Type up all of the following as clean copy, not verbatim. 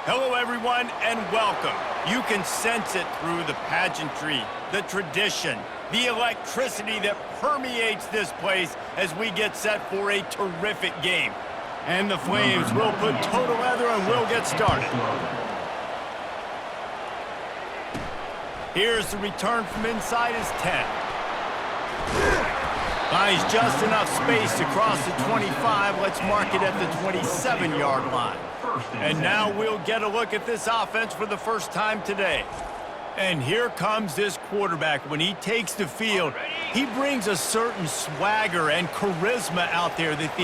Hello, everyone, and welcome. You can sense it through the pageantry, the tradition, the electricity that permeates this place as we get set for a terrific game. And the Flames will put toe together and we'll get started. Here's the return from inside his 10. Finds just enough space to cross the 25. Let's mark it at the 27-yard line. And now we'll get a look at this offense for the first time today. And here comes this quarterback. When he takes the field, he brings a certain swagger and charisma out there that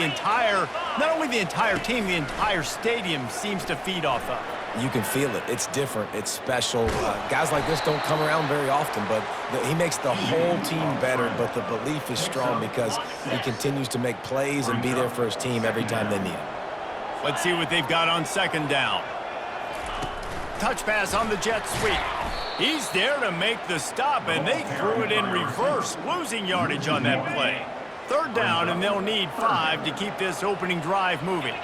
not only the entire team, the entire stadium seems to feed off of. You can feel it. It's different. It's special. Guys like this don't come around very often, but he makes the whole team better, but the belief is strong because he continues to make plays and be there for his team every time they need him. Let's see what they've got on second down. Touch pass on the jet sweep. He's there to make the stop, and they threw it in reverse, losing yardage on that play. Third down, and they'll need 5 to keep this opening drive moving.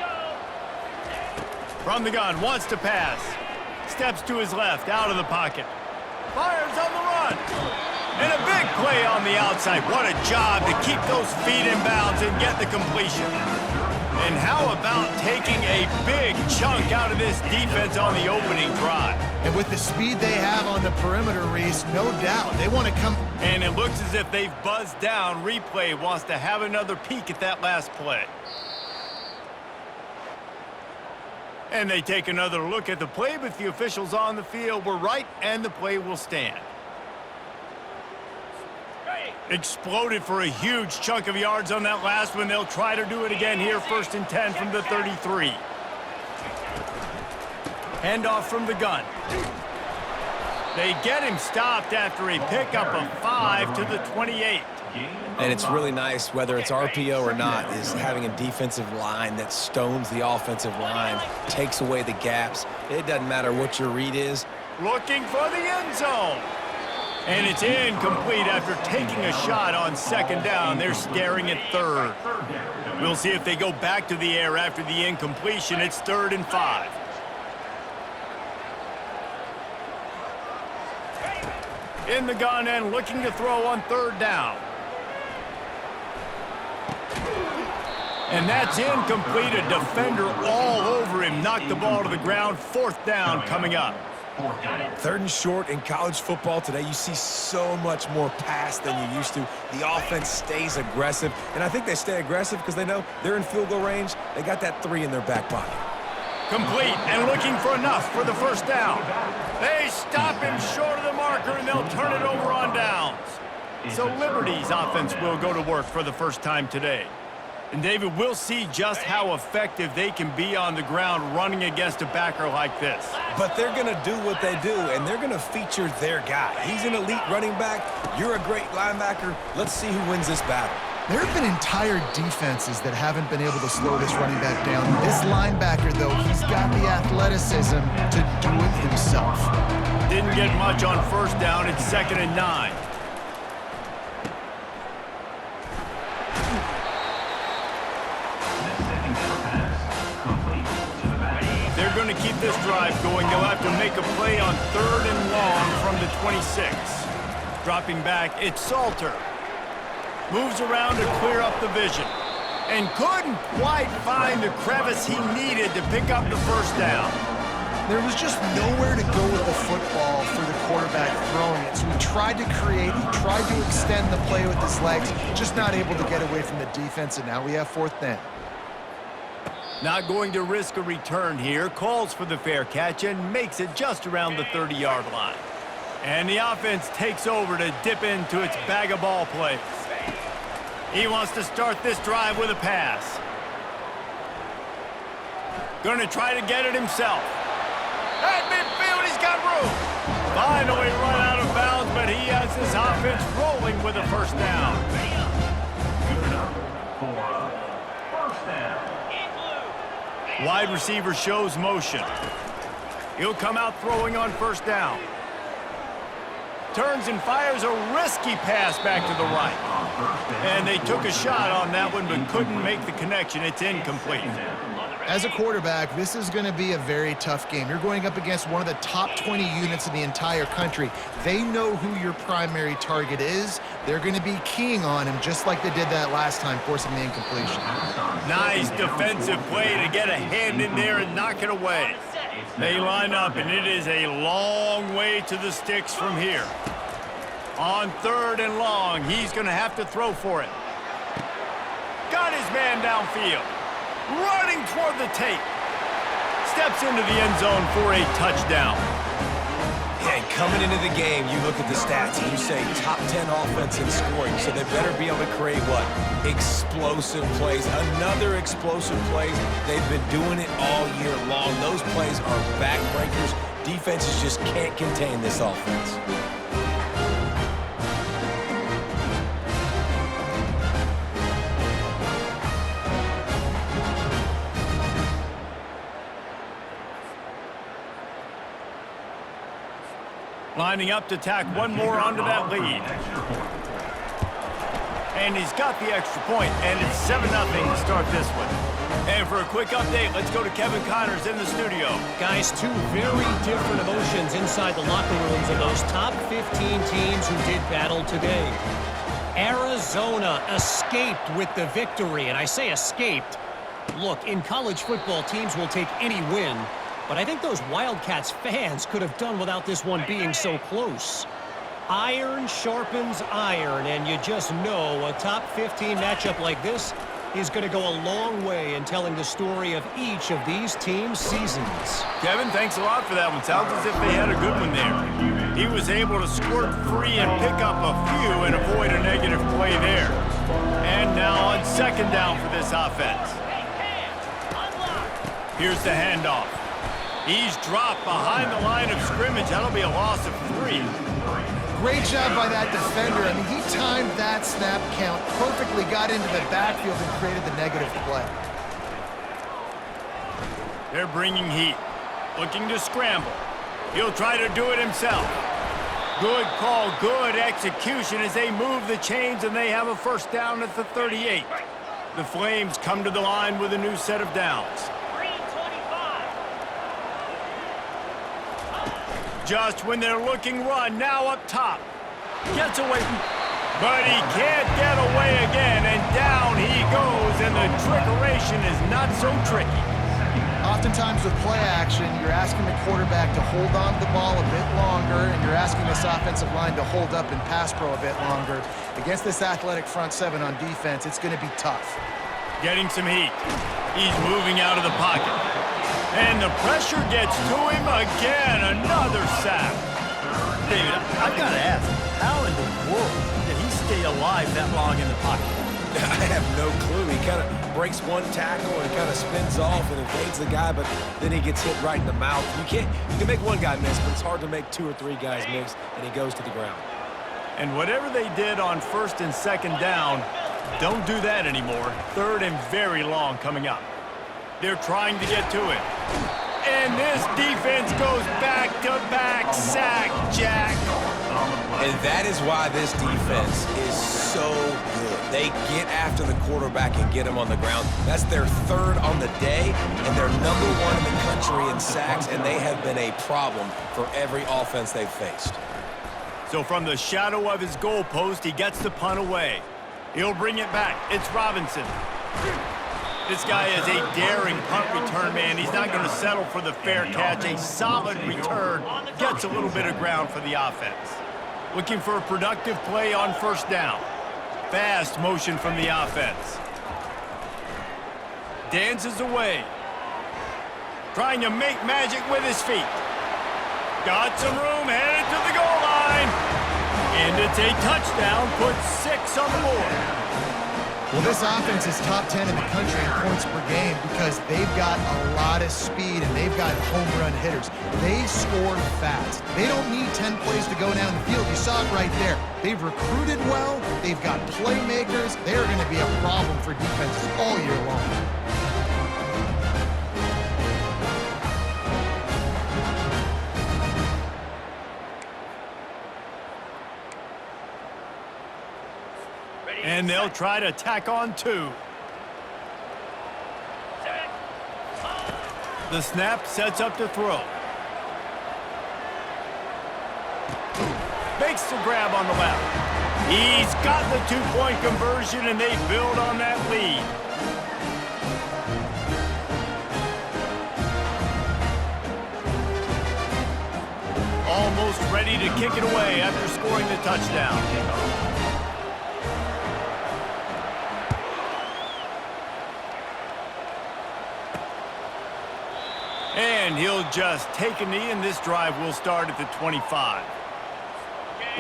From the gun, wants to pass. Steps to his left, out of the pocket. Fires on the run. And a big play on the outside. What a job to keep those feet in bounds and get the completion. And how about taking a big chunk out of this defense on the opening drive? And with the speed they have on the perimeter, Reese, no doubt, they want to come. And it looks as if they've buzzed down. Replay wants to have another peek at that last play. And they take another look at the play, but the officials on the field were right, and the play will stand. Exploded for a huge chunk of yards on that last one. They'll try to do it again here, 1st and 10 from the 33. Handoff from the gun. They get him stopped after a pickup of 5 to the 28. And it's really nice, whether it's RPO or not, is having a defensive line that stones the offensive line, takes away the gaps. It doesn't matter what your read is. Looking for the end zone. And it's incomplete after taking a shot on second down. They're staring at third. We'll see if they go back to the air after the incompletion. It's 3rd and 5. In the gun and looking to throw on 3rd down. And that's incomplete. A defender all over him. Knocked the ball to the ground. 4th down coming up. 3rd and short in college football today. You see so much more pass than you used to. The offense stays aggressive, and I think they stay aggressive because they know they're in field goal range. They got that 3 in their back pocket. Complete and looking for enough for the 1st down. They stop him short of the marker, and they'll turn it over on downs. So Liberty's offense will go to work for the first time today. And, David, we'll see just how effective they can be on the ground running against a backer like this. But they're going to do what they do, and they're going to feature their guy. He's an elite running back. You're a great linebacker. Let's see who wins this battle. There have been entire defenses that haven't been able to slow this running back down. This linebacker, though, he's got the athleticism to do it himself. Didn't get much on 1st down. It's 2nd and 9. They're going to keep this drive going. They'll have to make a play on 3rd and long from the 26. Dropping back, it's Salter. Moves around to clear up the vision. And couldn't quite find the crevice he needed to pick up the 1st down. There was just nowhere to go with the football for the quarterback throwing it. So he tried to create, he tried to extend the play with his legs, just not able to get away from the defense, and now we have 4th down. Not going to risk a return here. Calls for the fair catch and makes it just around the 30-yard line. And the offense takes over to dip into its bag of ball plays. He wants to start this drive with a pass. Going to try to get it himself. At midfield, he's got room. Finally run out of bounds, but he has his offense rolling with a 1st down. Wide receiver shows motion. He'll come out throwing on 1st down. turns and fires a risky pass back to the right. And they took a shot on that one but couldn't make the connection. It's incomplete. As a quarterback, this is going to be a very tough game. You're going up against one of the top 20 units in the entire country. They know who your primary target is. They're going to be keying on him just like they did that last time, forcing the incompletion. Nice defensive play to get a hand in there and knock it away. They line up, and it is a long way to the sticks from here. On 3rd and long, he's going to have to throw for it. Got his man downfield. Running toward the tape. Steps into the end zone for a touchdown. Yeah, and coming into the game, you look at the stats and you say top 10 offense in scoring, so they better be able to create what? Explosive plays. Another explosive plays. They've been doing it all year long. Those plays are backbreakers. Defenses just can't contain this offense. Lining up to tack one more onto that lead. And he's got the extra point, and it's 7-0 to start this one. And for a quick update, let's go to Kevin Connors in the studio. Guys, two very different emotions inside the locker rooms of those top 15 teams who did battle today. Arizona escaped with the victory, and I say escaped. Look, in college football, teams will take any win. But I think those Wildcats fans could have done without this one being so close. Iron sharpens iron, and you just know a top 15 matchup like this is going to go a long way in telling the story of each of these teams' seasons. Kevin, thanks a lot for that one. Sounds as if they had a good one there. He was able to squirt free and pick up a few and avoid a negative play there. And now on 2nd down for this offense. Here's the handoff. He's dropped behind the line of scrimmage. That'll be a loss of 3. Great job by that defender. I mean, he timed that snap count perfectly, got into the backfield and created the negative play. They're bringing heat. Looking to scramble. He'll try to do it himself. Good call, good execution as they move the chains, and they have a 1st down at the 38. The Flames come to the line with a new set of downs. Just when they're looking run, now up top. Gets away, but he can't get away again, and down he goes, and the trickeration is not so tricky. Oftentimes with play action, you're asking the quarterback to hold on to the ball a bit longer, and you're asking this offensive line to hold up and pass pro a bit longer. Against this athletic front 7 on defense, it's going to be tough. Getting some heat. He's moving out of the pocket. And the pressure gets to him again. Another sack. David, I've got to ask, how in the world did he stay alive that long in the pocket? I have no clue. He kind of breaks one tackle and kind of spins off and evades the guy, but then he gets hit right in the mouth. You can make one guy miss, but it's hard to make 2 or 3 guys miss, and he goes to the ground. And whatever they did on 1st and 2nd down, don't do that anymore. 3rd and very long coming up. They're trying to get to it. And this defense goes back-to-back sack, Jack. And that is why this defense is so good. They get after the quarterback and get him on the ground. That's their 3rd on the day, and they're number 1 in the country in sacks, and they have been a problem for every offense they've faced. So from the shadow of his goalpost, he gets the punt away. He'll bring it back. It's Robinson. This guy is a daring punt return man. He's not going to settle for the fair catch. A solid return. Gets a little bit of ground for the offense. Looking for a productive play on 1st down. Fast motion from the offense. Dances away. Trying to make magic with his feet. Got some room, headed to the goal line. And it's a touchdown, puts 6 on the board. Well, this offense is top 10 in the country in points per game because they've got a lot of speed and they've got home run hitters. They score fast. They don't need 10 plays to go down the field. You saw it right there. They've recruited well. They've got playmakers. They're going to be a problem for defenses all year long. And they'll try to tack on 2. The snap sets up to throw. Makes the grab on the left. He's got the 2-point conversion, and they build on that lead. Almost ready to kick it away after scoring the touchdown. And he'll just take a knee, and this drive will start at the 25.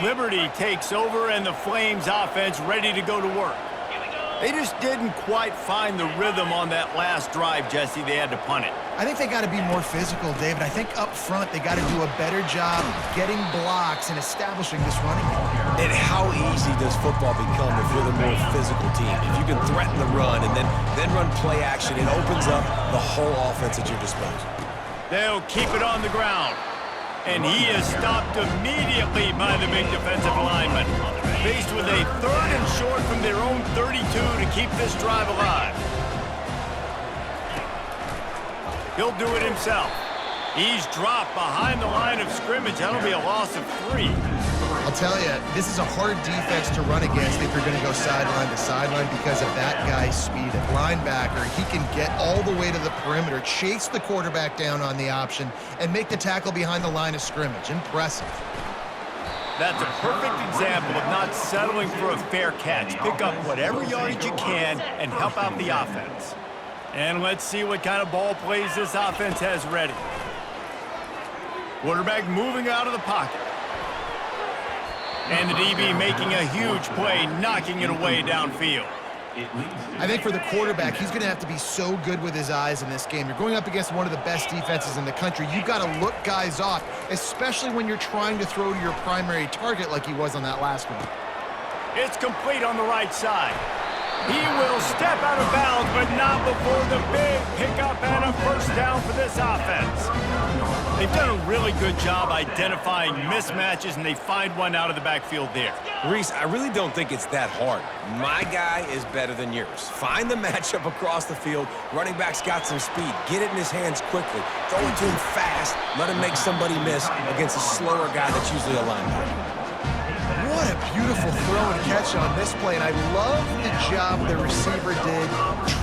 Liberty takes over, and the Flames offense ready to go to work. They just didn't quite find the rhythm on that last drive, Jesse. They had to punt it. I think they got to be more physical, David. I think up front they got to do a better job getting blocks and establishing this running game. And how easy does football become if you're the more physical team? If you can threaten the run and then run play action, it opens up the whole offense at your disposal. They'll keep it on the ground. And he is stopped immediately by the big defensive lineman. Faced with a 3rd and short from their own 32 to keep this drive alive. He'll do it himself. He's dropped behind the line of scrimmage. That'll be a loss of 3. I'll tell you, this is a hard defense to run against if you're going to go sideline to sideline because of that guy's speed at linebacker. He can get all the way to the perimeter, chase the quarterback down on the option, and make the tackle behind the line of scrimmage. Impressive. That's a perfect example of not settling for a fair catch. Pick up whatever yardage you can and help out the offense. And let's see what kind of ball plays this offense has ready. Quarterback moving out of the pocket. And the DB making a huge play, knocking it away downfield. I think for the quarterback, he's going to have to be so good with his eyes in this game. You're going up against one of the best defenses in the country. You've got to look guys off, especially when you're trying to throw to your primary target like he was on that last one. It's complete on the right side. He will step out of bounds, but not before the big pickup and a first down for this offense. They've done a really good job identifying mismatches, and they find one out of the backfield there. Reese, I really don't think it's that hard. My guy is better than yours. Find the matchup across the field. Running back's got some speed. Get it in his hands quickly. Throw it to him fast. Let him make somebody miss against a slower guy that's usually a linebacker. What a beautiful throw and catch on this play, and I love the job the receiver did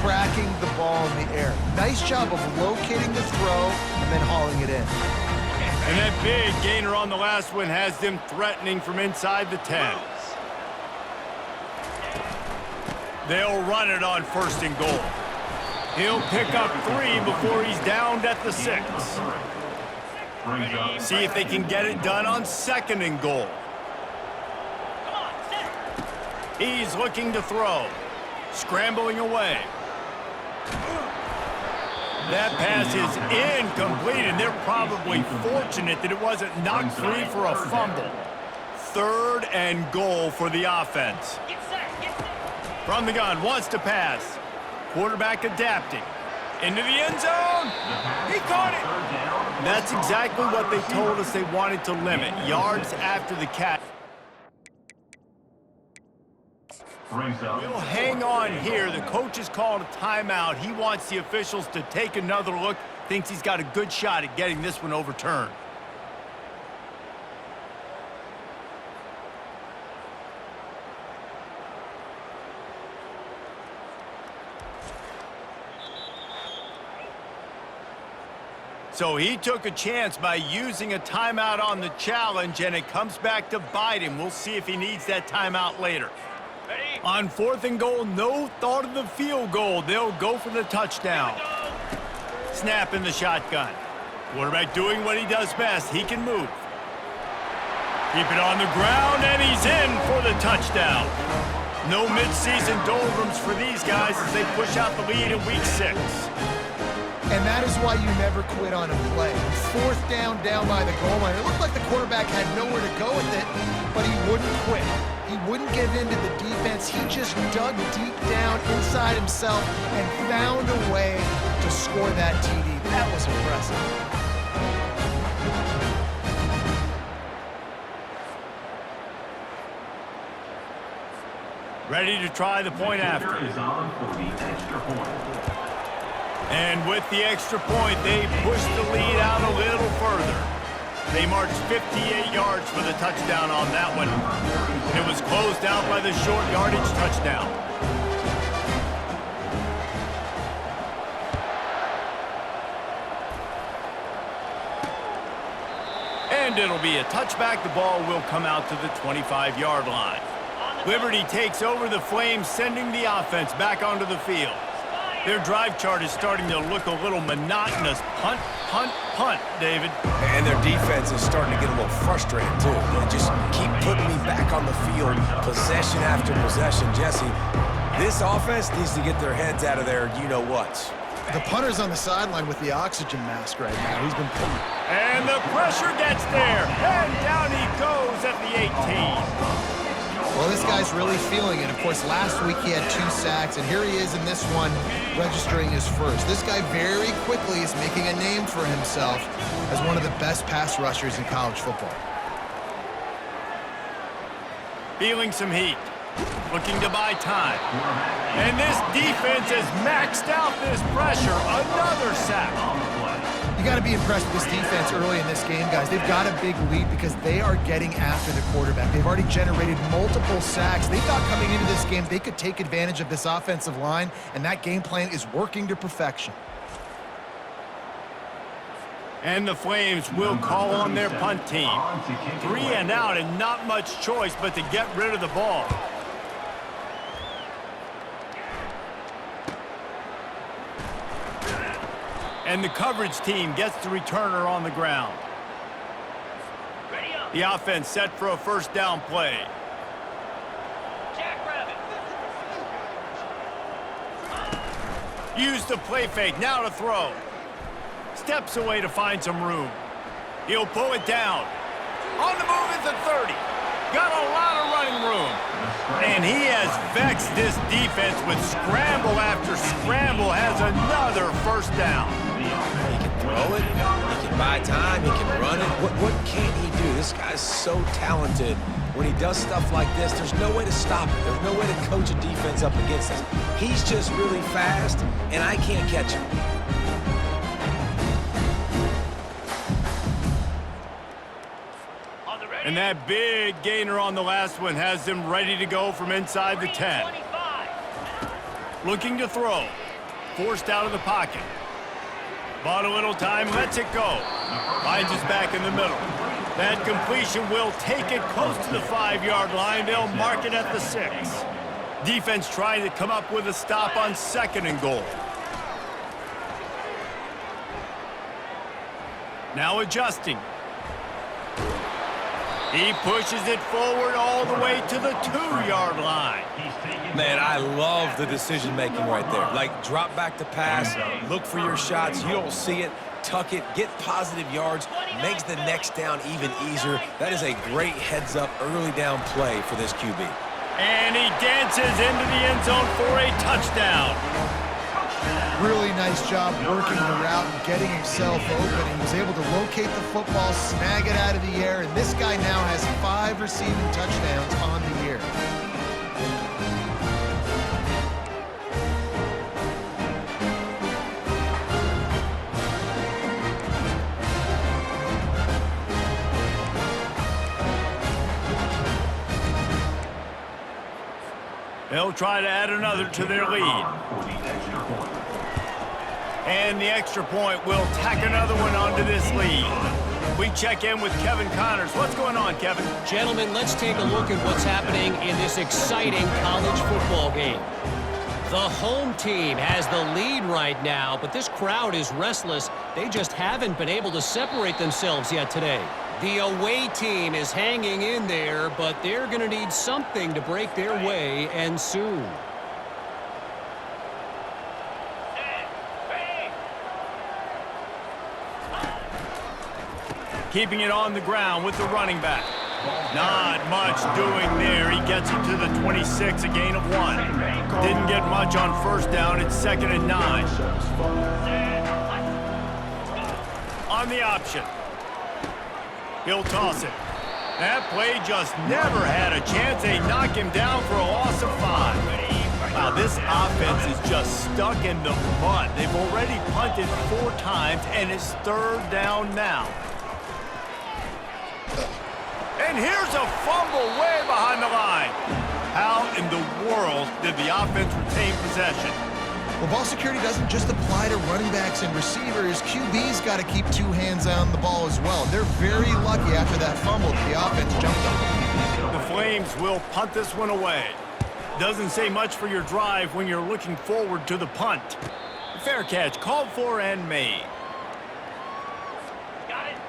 tracking the ball in the air. Nice job of locating the throw and then hauling it in. And that big gainer on the last one has them threatening from inside the 10. They'll run it on 1st and goal. He'll pick up 3 before he's downed at the 6. See if they can get it done on 2nd and goal. He's looking to throw. Scrambling away. That pass is incomplete, and they're probably fortunate that it wasn't knocked free for a fumble. 3rd and goal for the offense. From the gun, wants to pass. Quarterback adapting. Into the end zone. He caught it. That's exactly what they told us they wanted to limit. Yards after the catch. We'll hang on here. The coach has called a timeout. He wants the officials to take another look. Thinks he's got a good shot at getting this one overturned. So he took a chance by using a timeout on the challenge, and it comes back to bite him. We'll see if he needs that timeout later. On 4th and goal, no thought of the field goal. They'll go for the touchdown. Snap in the shotgun. Quarterback doing what he does best. He can move. Keep it on the ground, and he's in for the touchdown. No midseason doldrums for these guys as they push out the lead in week 6. And that is why you never quit on a play. 4th down by the goal line. It looked like the quarterback had nowhere to go with it, but he wouldn't quit. He wouldn't give in to the defense. He just dug deep down inside himself and found a way to score that TD. That was impressive. Ready to try the point after. And with the extra point, they push the lead out a little further. They marched 58 yards for the touchdown on that one. It was closed out by the short yardage touchdown. And it'll be a touchback. The ball will come out to the 25-yard line. Liberty takes over the Flames, sending the offense back onto the field. Their drive chart is starting to look a little monotonous. Punt, punt, punt, David. And their defense is starting to get a little frustrated, too. They just keep putting me back on the field, possession after possession. Jesse, this offense needs to get their heads out of their you-know-whats. The punter's on the sideline with the oxygen mask right now. He's been pulling. And the pressure gets there. And down he goes at the 18. Well, this guy's really feeling it. Of course, last week he had 2 sacks, and here he is in this one, registering his first. This guy very quickly is making a name for himself as one of the best pass rushers in college football. Feeling some heat. Looking to buy time. And this defense has maxed out this pressure. Another sack. You got to be impressed with this defense early in this game, guys. They've got a big lead because they are getting after the quarterback. They've already generated multiple sacks. They thought coming into this game they could take advantage of this offensive line, and that game plan is working to perfection. And the Flames will call on their punt team. 3 and out and not much choice but to get rid of the ball. And the coverage team gets the returner on the ground. The offense set for a first down play. Use the play fake, now to throw. Steps away to find some room. He'll pull it down. On the move at the 30. Got a lot of running room. And he has vexed this defense with scramble after scramble, has another first down. He can throw it, he can buy time, he can run it. What can't he do? This guy's so talented. When he does stuff like this, there's no way to stop it. There's no way to coach a defense up against this. He's just really fast, and I can't catch him. And that big gainer on the last one has them ready to go from inside the 10. Looking to throw. Forced out of the pocket. Bought a little time, lets it go. Finds his back in the middle. That completion will take it close to the 5-yard line. They'll mark it at the 6. Defense trying to come up with a stop on 2nd and goal. Now adjusting. He pushes it forward all the way to the 2-yard line. Man, I love the decision-making right there. Like, drop back to pass, look for your shots. You don't see it, tuck it, get positive yards, makes the next down even easier. That is a great heads-up early down play for this QB. And he dances into the end zone for a touchdown. Really nice job working the route and getting himself open. He was able to locate the football, snag it out of the air, and this guy now has 5 receiving touchdowns on the year. They'll try to add another to their lead. And the extra point will tack another one onto this lead. We check in with Kevin Connors. What's going on, Kevin? Gentlemen, let's take a look at what's happening in this exciting college football game. The home team has the lead right now, but this crowd is restless. They just haven't been able to separate themselves yet today. The away team is hanging in there, but they're going to need something to break their way, and soon. Keeping it on the ground with the running back. Not much doing there. He gets it to the 26, a gain of 1. Didn't get much on first down. It's 2nd and 9. On the option. He'll toss it. That play just never had a chance. They knock him down for a loss of 5. Wow, this offense is just stuck in the mud. They've already punted 4 times, and it's 3rd down now. And here's a fumble way behind the line. How in the world did the offense retain possession? Well, ball security doesn't just apply to running backs and receivers. QB's got to keep 2 hands on the ball as well. They're very lucky after that fumble that the offense jumped on. The Flames will punt this one away. Doesn't say much for your drive when you're looking forward to the punt. Fair catch called for and made.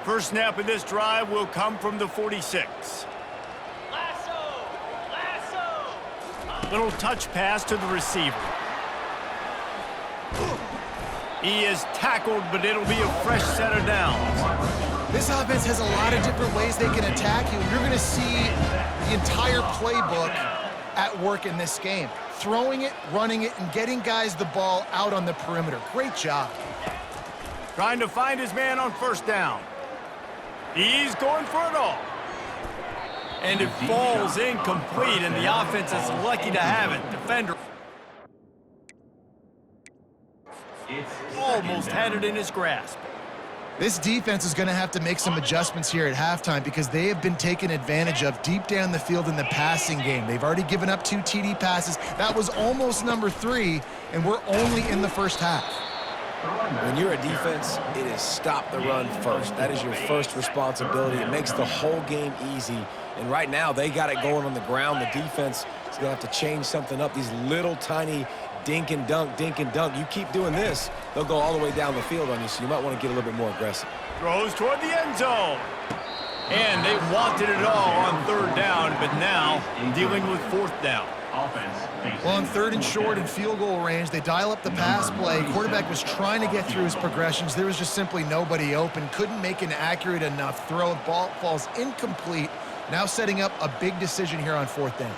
First snap of this drive will come from the 46. Little touch pass to the receiver. He is tackled, but it'll be a fresh set of downs. This offense has a lot of different ways they can attack you. You're going to see the entire playbook at work in this game. Throwing it, running it, and getting guys the ball out on the perimeter. Great job. Trying to find his man on first down. He's going for it all. And it falls incomplete, and the offense is lucky to have it. Defender almost had it in his grasp. This defense is going to have to make some adjustments here at halftime because they have been taken advantage of deep down the field in the passing game. They've already given up 2 TD passes. That was almost number 3, and we're only in the first half. When you're a defense, it is stop the run first. That is your first responsibility. It makes the whole game easy. And right now, they got it going on the ground. The defense is going to have to change something up. These little tiny dink and dunk, dink and dunk. You keep doing this, they'll go all the way down the field on you, so you might want to get a little bit more aggressive. Throws toward the end zone. And they wanted it all on 3rd down, but now dealing with 4th down. Well, on 3rd and short and field goal range, they dial up the pass play. Quarterback was trying to get through his progressions. There was just simply nobody open. Couldn't make an accurate enough throw. Ball falls incomplete. Now setting up a big decision here on 4th down.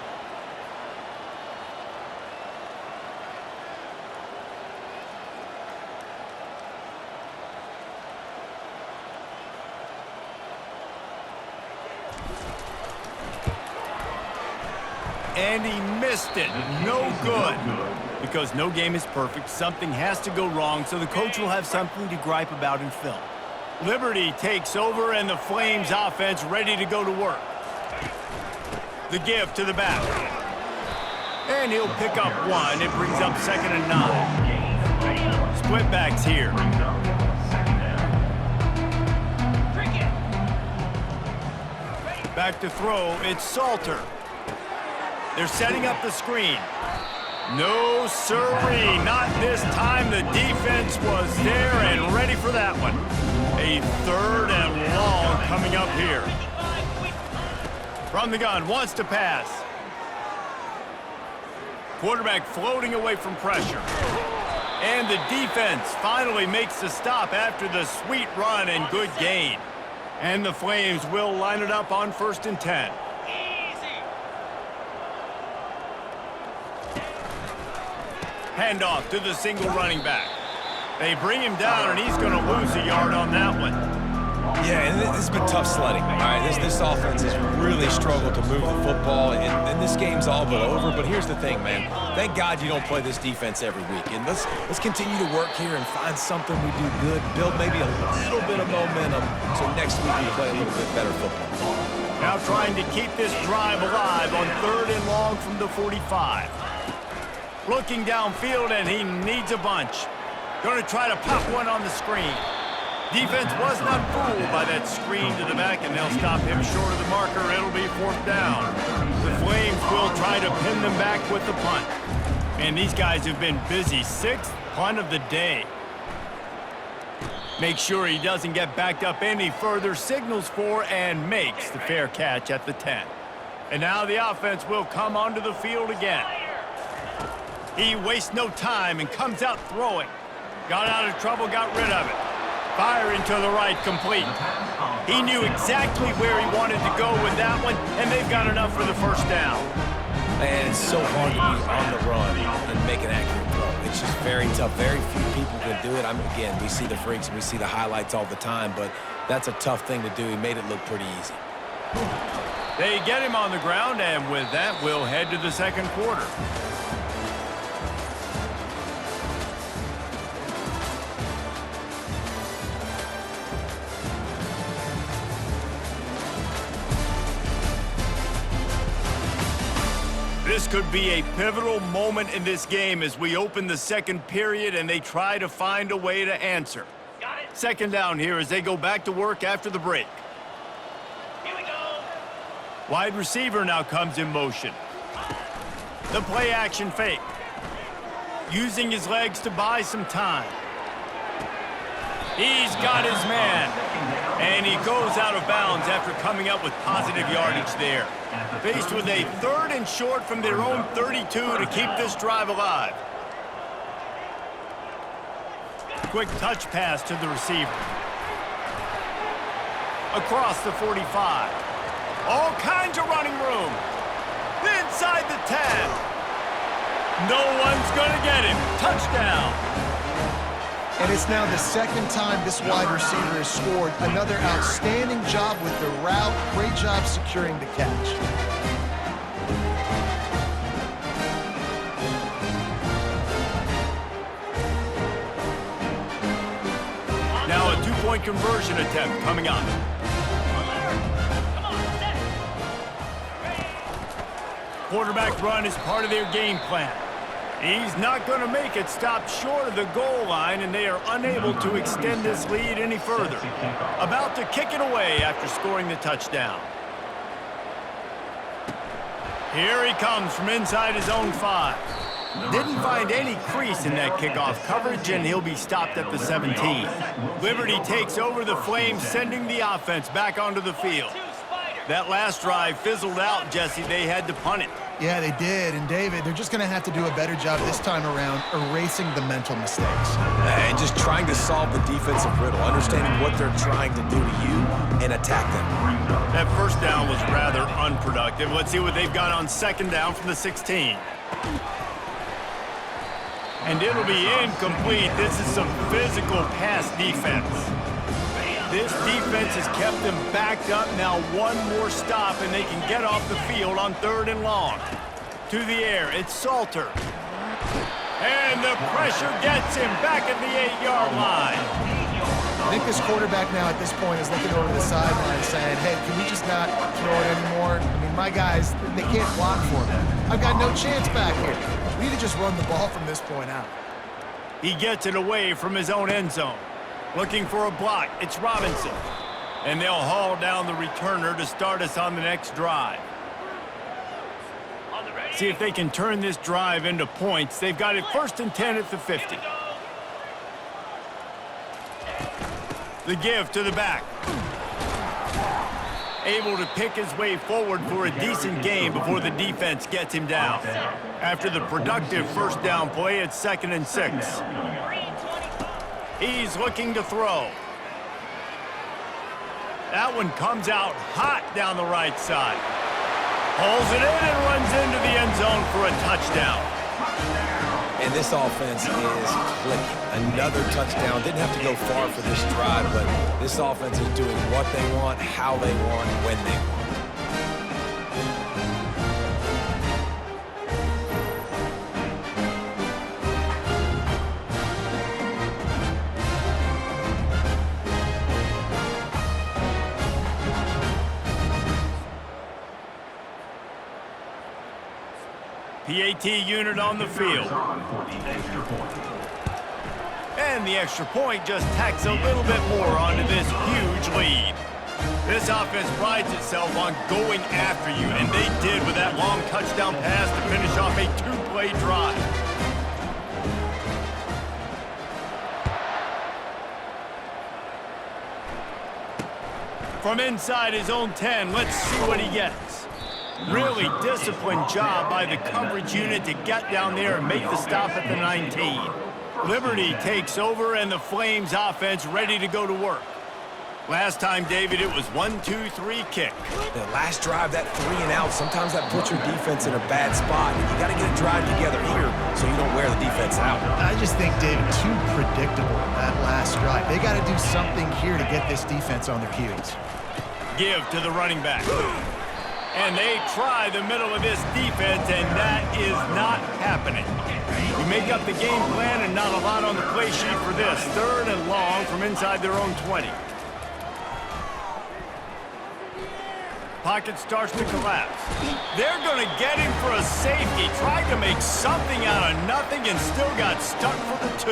And he missed it. No good. Because no game is perfect, something has to go wrong, so the coach will have something to gripe about in film. Liberty takes over, and the Flames offense ready to go to work. The give to the back. And he'll pick up 1. It brings up 2nd and 9. Split backs here. Back to throw, it's Salter. They're setting up the screen. No sirree, not this time. The defense was there and ready for that one. A 3rd and long coming up here. From the gun, wants to pass. Quarterback floating away from pressure. And the defense finally makes the stop after the sweet run and good gain. And the Flames will line it up on 1st and 10. Handoff to the single running back. They bring him down, and he's going to lose a yard on that one. Yeah, and this has been tough sledding. All right, this offense has really struggled to move the football, and this game's all but over. But here's the thing, man. Thank God you don't play this defense every week. And let's continue to work here and find something we do good, build maybe a little bit of momentum, so next week we play a little bit better football. Now trying to keep this drive alive on 3rd and long from the 45. Looking downfield, and he needs a bunch. Going to try to pop one on the screen. Defense was not fooled by that screen to the back, and they'll stop him short of the marker. It'll be 4th down. The Flames will try to pin them back with the punt. And these guys have been busy. 6th punt of the day. Make sure he doesn't get backed up any further. Signals for and makes the fair catch at the 10. And now the offense will come onto the field again. He wastes no time and comes out throwing. Got out of trouble, got rid of it. Firing to the right, complete. He knew exactly where he wanted to go with that one, and they've got enough for the 1st down. Man, it's so hard to be on the run and make an accurate throw. It's just very tough. Very few people can do it. Again, we see the freaks and we see the highlights all the time, but that's a tough thing to do. He made it look pretty easy. They get him on the ground, and with that, we'll head to the second quarter. This could be a pivotal moment in this game as we open the second period and they try to find a way to answer. Second down here as they go back to work after the break. Here we go. Wide receiver now comes in motion. The play action fake. Using his legs to buy some time. He's got his man. And he goes out of bounds after coming up with positive yardage there. Faced with a 3rd and short from their own 32 to keep this drive alive. Quick touch pass to the receiver. Across the 45. All kinds of running room. Inside the 10. No one's going to get him. Touchdown. And it's now the second time this wide receiver has scored. Another outstanding job with the route. Great job securing the catch. Now a 2-point conversion attempt coming up. Quarterback run is part of their game plan. He's not going to make it stop short of the goal line, and they are unable to extend this lead any further. About to kick it away after scoring the touchdown. Here he comes from inside his own 5. Didn't find any crease in that kickoff coverage, and he'll be stopped at the 17. Liberty takes over the Flames, sending the offense back onto the field. That last drive fizzled out, Jesse. They had to punt it. Yeah, they did. And, David, they're just going to have to do a better job this time around erasing the mental mistakes. And just trying to solve the defensive riddle, understanding what they're trying to do to you and attack them. That first down was rather unproductive. Let's see what they've got on second down from the 16. And it'll be incomplete. This is some physical pass defense. This defense has kept them backed up. Now one more stop, and they can get off the field on 3rd and long. To the air, it's Salter. And the pressure gets him back at the 8-yard line. I think this quarterback now at this point is looking over the sideline saying, hey, can we just not throw it anymore? I mean, my guys, they can't block for me. I've got no chance back here. We need to just run the ball from this point out. He gets it away from his own end zone. Looking for a block, it's Robinson. And they'll haul down the returner to start us on the next drive. See if they can turn this drive into points. They've got it 1st and 10 at the 50. The give to the back. Able to pick his way forward for a decent gain before the defense gets him down. After the productive first down play, it's 2nd and 6. He's looking to throw. That one comes out hot down the right side. Pulls it in and runs into the end zone for a touchdown. And this offense is clicking. Another touchdown. Didn't have to go far for this drive, but this offense is doing what they want, how they want, when they want. PAT unit on the field. And the extra point just tacks a little bit more onto this huge lead. This offense prides itself on going after you, and they did with that long touchdown pass to finish off a 2-play drive. From inside his own 10, let's see what he gets. Really disciplined job by the coverage unit to get down there and make the stop at the 19. Liberty takes over, and the Flames offense ready to go to work. Last time, David, it was 1-2-3 kick. The last drive, that 3 and out, sometimes that puts your defense in a bad spot. You got to get a drive together here so you don't wear the defense out. I just think, David, too predictable that last drive. They got to do something here to get this defense on their heels. give to the running back. And they try the middle of this defense, and that is not happening. You make up the game plan and not a lot on the play sheet for this. 3rd and long from inside their own 20. Pocket starts to collapse. They're going to get him for a safety. Tried to make something out of nothing and still got stuck for the 2.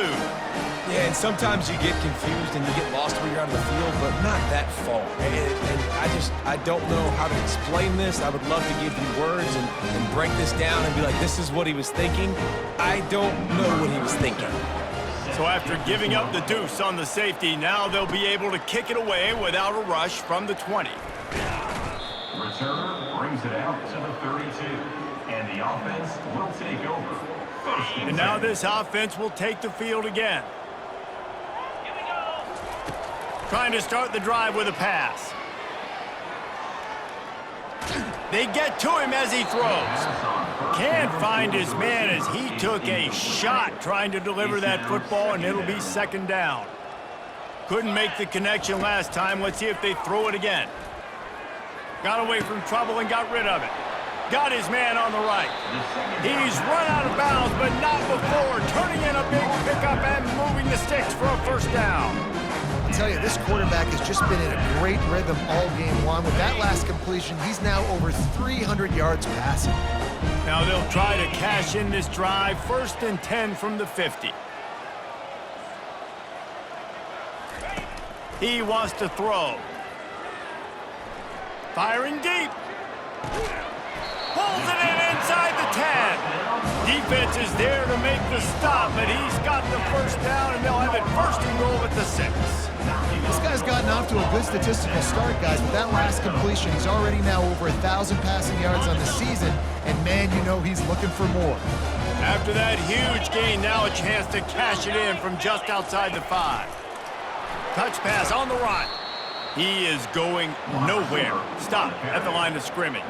Yeah, and sometimes you get confused and you get lost when you're out of the field, but not that far. And I don't know how to explain this. I would love to give you words and break this down and be like, this is what he was thinking. I don't know what he was thinking. So after giving up the deuce on the safety, now they'll be able to kick it away without a rush from the 20. Returner brings it out to the 32, and the offense will take over. And now this offense will take the field again. Trying to start the drive with a pass. They get to him as he throws. Can't find his man as he took a shot trying to deliver that football, and it'll be 2nd down. Couldn't make the connection last time. Let's see if they throw it again. Got away from trouble and got rid of it. Got his man on the right. He's run out of bounds, but not before turning in a big pickup and moving the sticks for a 1st down. I tell you, this quarterback has just been in a great rhythm all game long. With that last completion, he's now over 300 yards passing. Now they'll try to cash in this drive. 1st and 10 from the 50. He wants to throw. Firing deep. Pulls it in inside the 10. Defense is there to make the stop, but he's got the 1st down, and they'll have it 1st and goal at the 6. This guy's gotten off to a good statistical start, guys. With that last completion, he's already now over 1,000 passing yards on the season, and man, you know he's looking for more. After that huge gain, now a chance to cash it in from just outside the 5. Touch pass on the run. He is going nowhere. Stop at the line of scrimmage.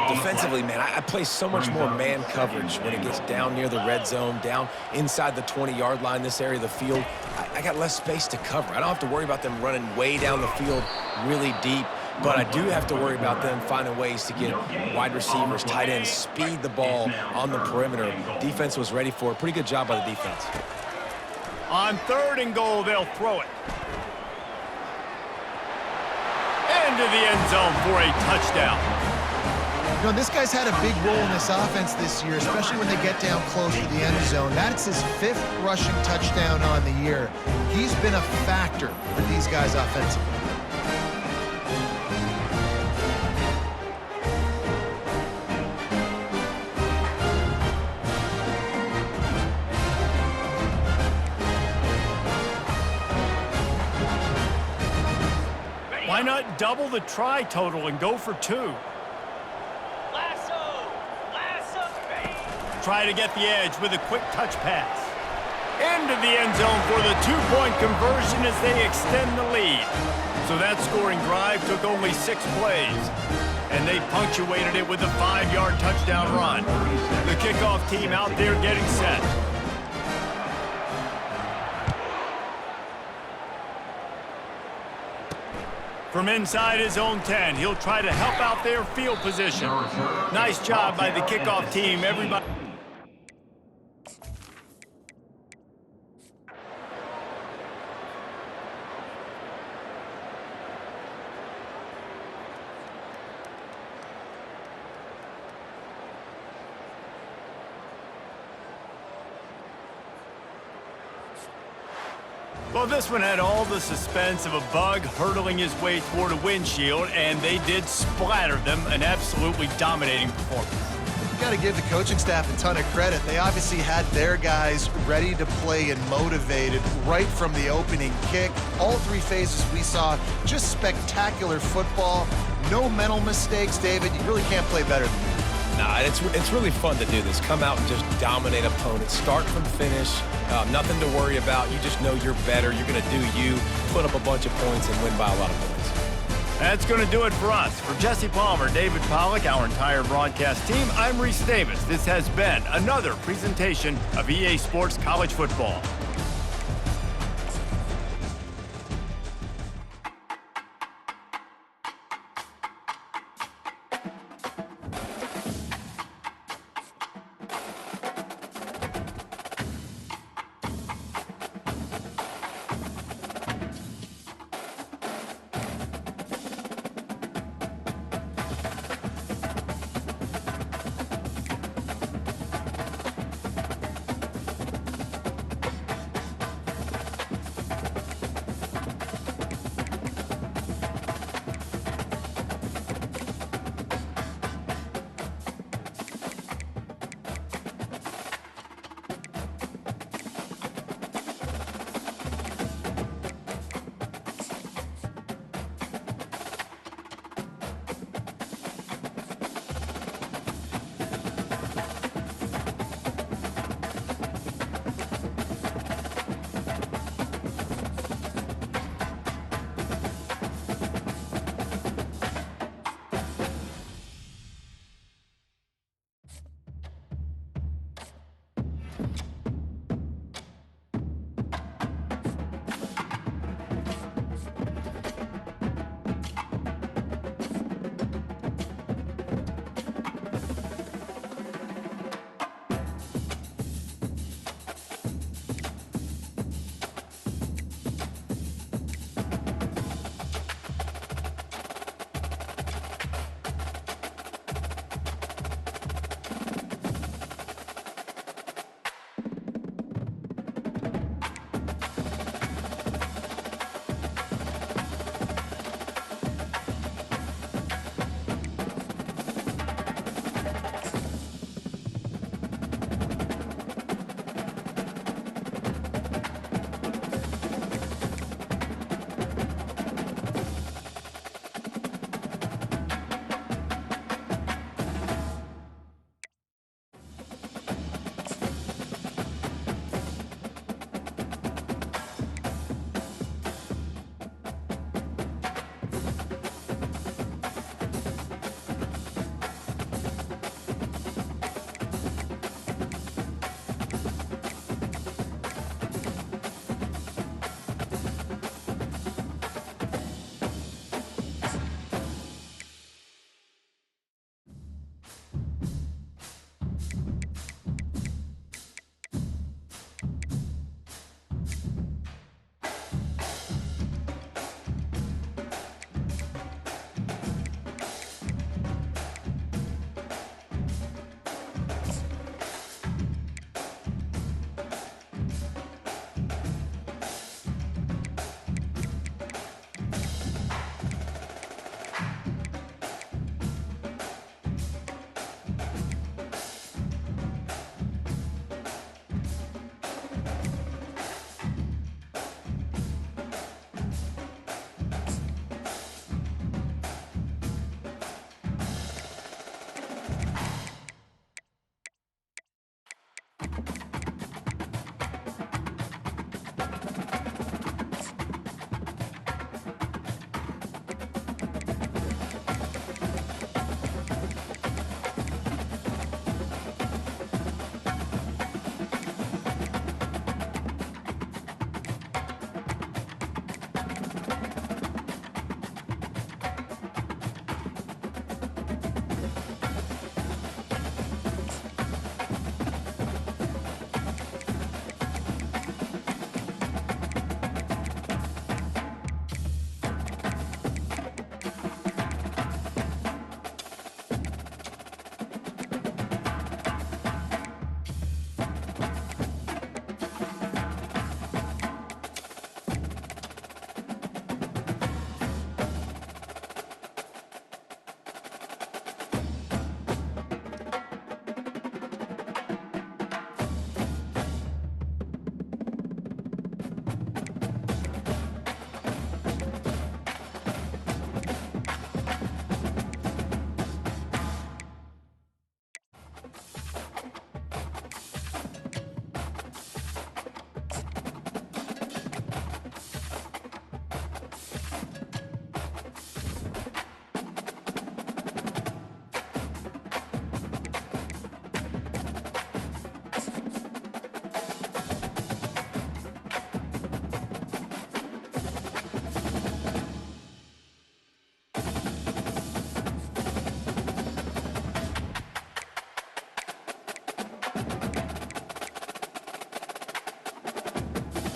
Defensively, man, I play so much more man coverage when it gets down near the red zone, down inside the 20-yard line, this area of the field. I got less space to cover. I don't have to worry about them running way down the field really deep, but I do have to worry about them finding ways to get wide receivers, tight ends, speed the ball on the perimeter. Defense was ready for it. Pretty good job by the defense. On 3rd and goal, they'll throw it. Into the end zone for a touchdown. You know, this guy's had a big role in this offense this year, especially when they get down close to the end zone. That's his 5th rushing touchdown on the year. He's been a factor for these guys offensively. Why not double the try total and go for 2? Try to get the edge with a quick touch pass. Into the end zone for the 2-point conversion as they extend the lead. So that scoring drive took only 6 plays. And they punctuated it with a 5-yard touchdown run. The kickoff team out there getting set. From inside his own 10, he'll try to help out their field position. Nice job by the kickoff team. Everybody. Well, this one had all the suspense of a bug hurtling his way toward a windshield, and they did splatter them. An absolutely dominating performance. You got to give the coaching staff a ton of credit. They obviously had their guys ready to play and motivated right from the opening kick. All 3 phases we saw, just spectacular football. No mental mistakes, David. You really can't play better than that. Nah, it's really fun to do this. Come out and just dominate opponents. Start from finish. Nothing to worry about. You just know you're better. You're going to do you, put up a bunch of points, and win by a lot of points. That's going to do it for us. For Jesse Palmer, David Pollack, our entire broadcast team, I'm Reese Davis. This has been another presentation of EA Sports College Football.